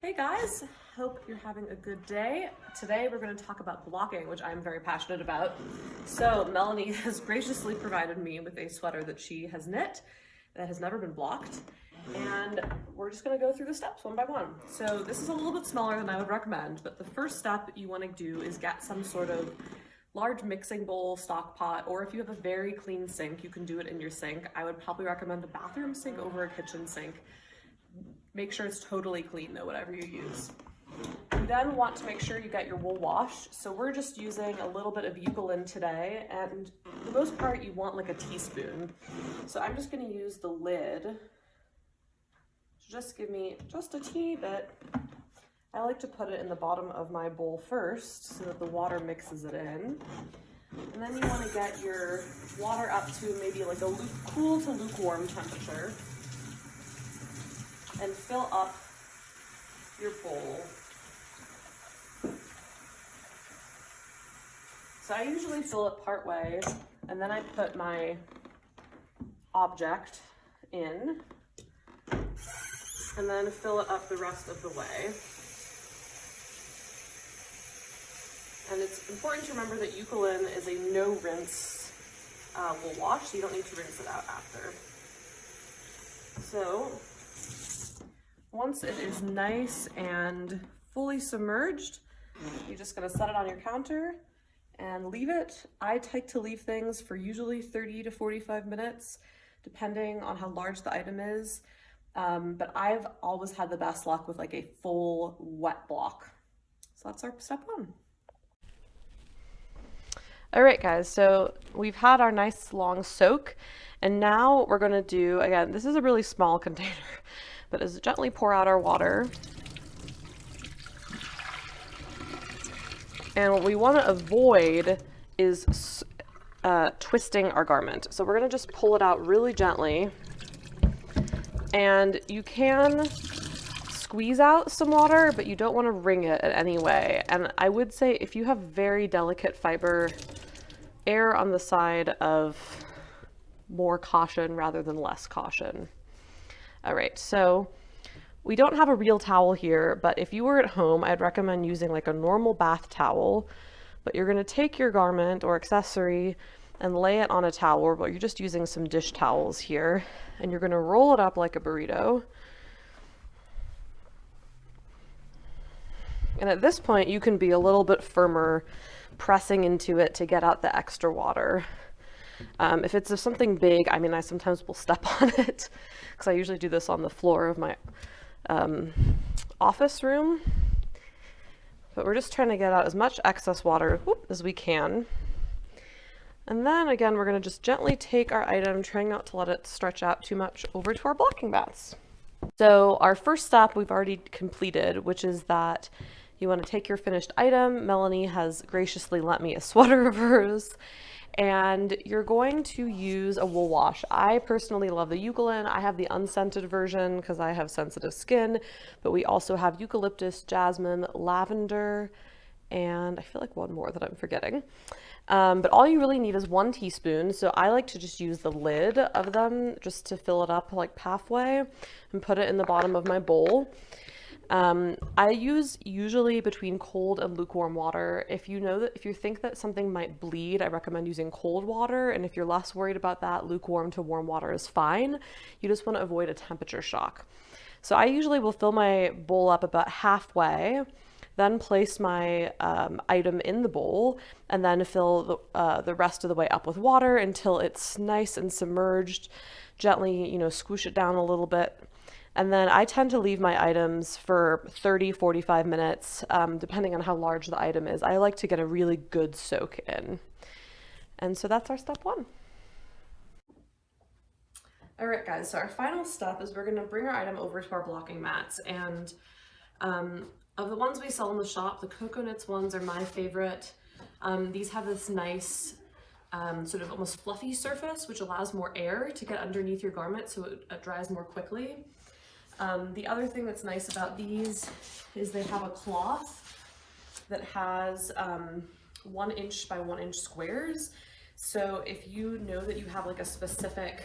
Hey guys, hope you're having a good day. Today we're going to talk about blocking, which I'm very passionate about. So Melanie has graciously provided me with a sweater that she has knit that has never been blocked, and we're just going to go through the steps one by one. So this is a little bit smaller than I would recommend, but the first step you want to do is get some sort of large mixing bowl, stock pot, or if you have a very clean sink, you can do it in your sink. I would probably recommend a bathroom sink over a kitchen sink. Make sure it's totally clean though, whatever you use. You then want to make sure you get your wool washed. So we're just using a little bit of Eucalan today, and for the most part you want like a teaspoon. So I'm just going to use the lid to just give me just a teeny bit. I like to put it in the bottom of my bowl first so that the water mixes it in. And then you want to get your water up to maybe like a cool to lukewarm temperature. And fill up your bowl. So I usually fill it part way, and then I put my object in, and then fill it up the rest of the way. And it's important to remember that Eucalan is a no rinse wool wash, so you don't need to rinse it out after. So once it is nice and fully submerged, you're just going to set it on your counter and leave it. I like to leave things for usually 30 to 45 minutes, depending on how large the item is. But I've always had the best luck with like a full wet block. So that's our step one. All right, guys, so we've had our nice long soak, and now we're going to do, again, this is a really small container, but as gently pour out our water. And what we want to avoid is twisting our garment. So we're going to just pull it out really gently. And you can squeeze out some water, but you don't want to wring it in any way. And I would say if you have very delicate fiber, err on the side of more caution rather than less caution. All right, so we don't have a real towel here, but if you were at home, I'd recommend using like a normal bath towel, but you're gonna take your garment or accessory and lay it on a towel, but you're just using some dish towels here, and you're gonna roll it up like a burrito. And at this point, you can be a little bit firmer, pressing into it to get out the extra water. If it's something big, I mean, I sometimes will step on it because I usually do this on the floor of my office room. But we're just trying to get out as much excess water as we can. And then again, we're going to just gently take our item, trying not to let it stretch out too much, over to our blocking mats. So our first step we've already completed, which is that you want to take your finished item. Melanie has graciously lent me a sweater of hers. And you're going to use a wool wash. I personally love the Eucalan. I have the unscented version because I have sensitive skin, but we also have eucalyptus, jasmine, lavender, and I feel like one more that I'm forgetting. But all you really need is 1 teaspoon. So I like to just use the lid of them just to fill it up like halfway and put it in the bottom of my bowl. I use usually between cold and lukewarm water. If you think that something might bleed, I recommend using cold water. And if you're less worried about that, lukewarm to warm water is fine. You just want to avoid a temperature shock. So I usually will fill my bowl up about halfway, then place my item in the bowl, and then fill the rest of the way up with water until it's nice and submerged. Gently, squish it down a little bit. And then I tend to leave my items for 30, 45 minutes, depending on how large the item is. I like to get a really good soak in. And so that's our step one. All right, guys, so our final step is we're gonna bring our item over to our blocking mats. And of the ones we sell in the shop, the Coco Knits ones are my favorite. These have this nice sort of almost fluffy surface, which allows more air to get underneath your garment so it dries more quickly. The other thing that's nice about these is they have a cloth that has 1 inch by 1 inch squares. So if you know that you have like a specific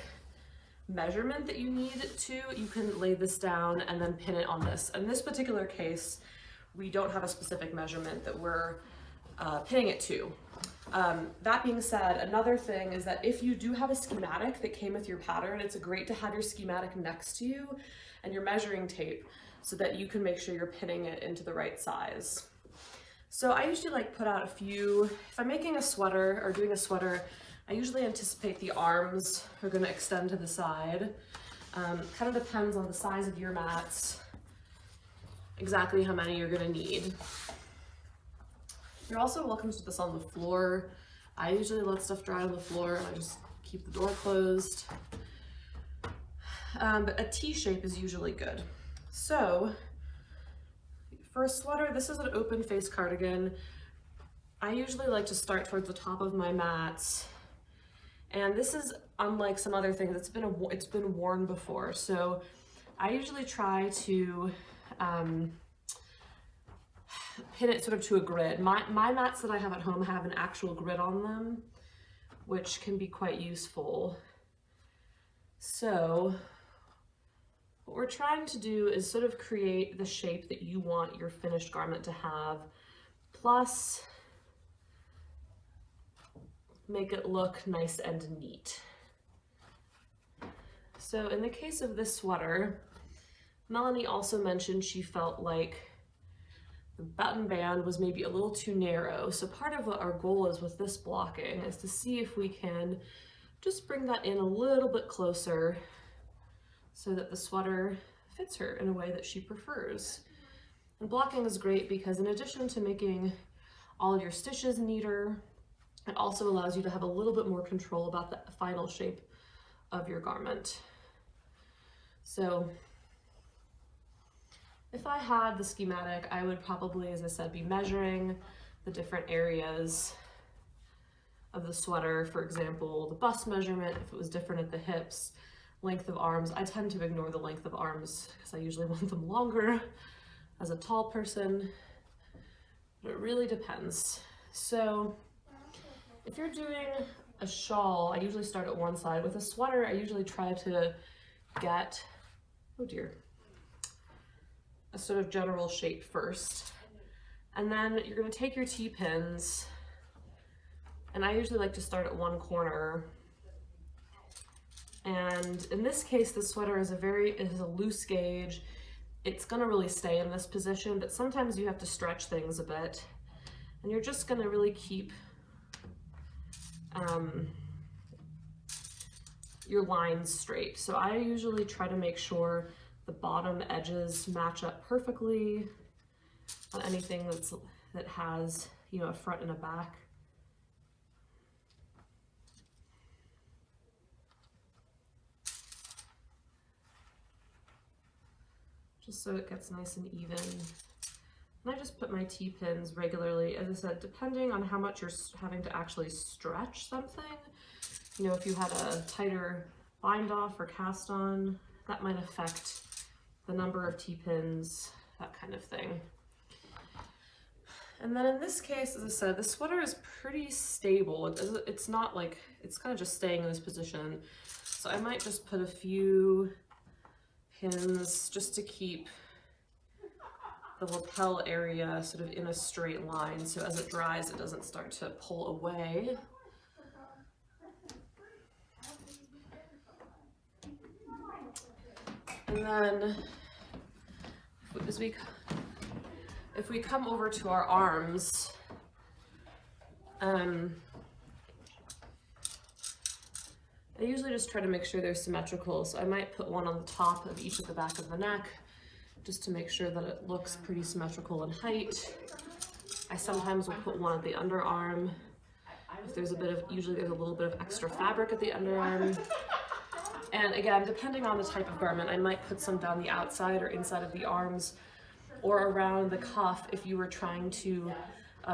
measurement that you need to, you can lay this down and then pin it on this. In this particular case, we don't have a specific measurement that we're pinning it to. That being said, another thing is that if you do have a schematic that came with your pattern, it's great to have your schematic next to you and your measuring tape so that you can make sure you're pinning it into the right size. So I usually like put out a few, if I'm making a sweater or doing a sweater, I usually anticipate the arms are going to extend to the side. Kind of depends on the size of your mats, exactly how many you're going to need. You're also welcome to put this on the floor. I usually let stuff dry on the floor and I just keep the door closed. But a T shape is usually good. So for a sweater, this is an open face cardigan. I usually like to start towards the top of my mats. And this is unlike some other things, it's been worn before. So I usually try to pin it sort of to a grid. My mats that I have at home have an actual grid on them, which can be quite useful. So what we're trying to do is sort of create the shape that you want your finished garment to have, plus make it look nice and neat. So in the case of this sweater, Melanie also mentioned she felt like the button band was maybe a little too narrow. So part of what our goal is with this blocking is to see if we can just bring that in a little bit closer so that the sweater fits her in a way that she prefers. And blocking is great because in addition to making all of your stitches neater, it also allows you to have a little bit more control about the final shape of your garment. So if I had the schematic, I would probably, as I said, be measuring the different areas of the sweater. For example, the bust measurement, if it was different at the hips, length of arms. I tend to ignore the length of arms because I usually want them longer as a tall person, but it really depends. So if you're doing a shawl, I usually start at one side. With a sweater, I usually try to get, oh dear, a sort of general shape first. And then you're going to take your T-pins, and I usually like to start at one corner. And in this case, the sweater is a loose gauge. It's going to really stay in this position, but sometimes you have to stretch things a bit. And you're just going to really keep your lines straight. So I usually try to make sure the bottom edges match up perfectly on anything that has, you know, a front and a back. Just so it gets nice and even. And I just put my T-pins regularly, as I said, depending on how much you're having to actually stretch something. You know, if you had a tighter bind off or cast on, that might affect the number of T-pins, that kind of thing. And then in this case, as I said, the sweater is pretty stable. It's not like, it's kind of just staying in this position. So I might just put a few pins just to keep the lapel area sort of in a straight line, so as it dries it doesn't start to pull away. And then if we come over to our arms, I usually just try to make sure they're symmetrical, so I might put one on the top of each of the back of the neck just to make sure that it looks pretty symmetrical in height. I sometimes will put one at the underarm. If there's usually there's a little bit of extra fabric at the underarm. And again, depending on the type of garment, I might put some down the outside or inside of the arms or around the cuff if you were trying to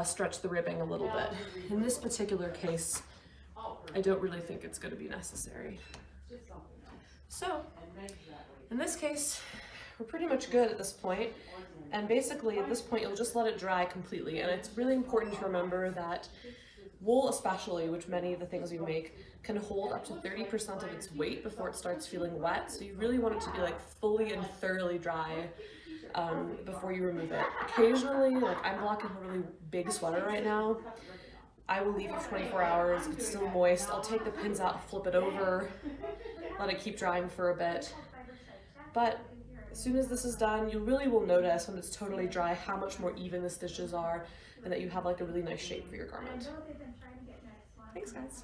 stretch the ribbing a little bit. In this particular case, I don't really think it's going to be necessary. So, in this case, we're pretty much good at this point. And basically, at this point, you'll just let it dry completely. And it's really important to remember that Wool especially, which many of the things you make, can hold up to 30% of its weight before it starts feeling wet. So you really want it to be like fully and thoroughly dry before you remove it. Occasionally, like I'm blocking a really big sweater right now, I will leave it for 24 hours. If it's still moist, I'll take the pins out, flip it over, let it keep drying for a bit. But as soon as this is done, you really will notice when it's totally dry how much more even the stitches are and that you have like a really nice shape for your garment. Thanks, guys.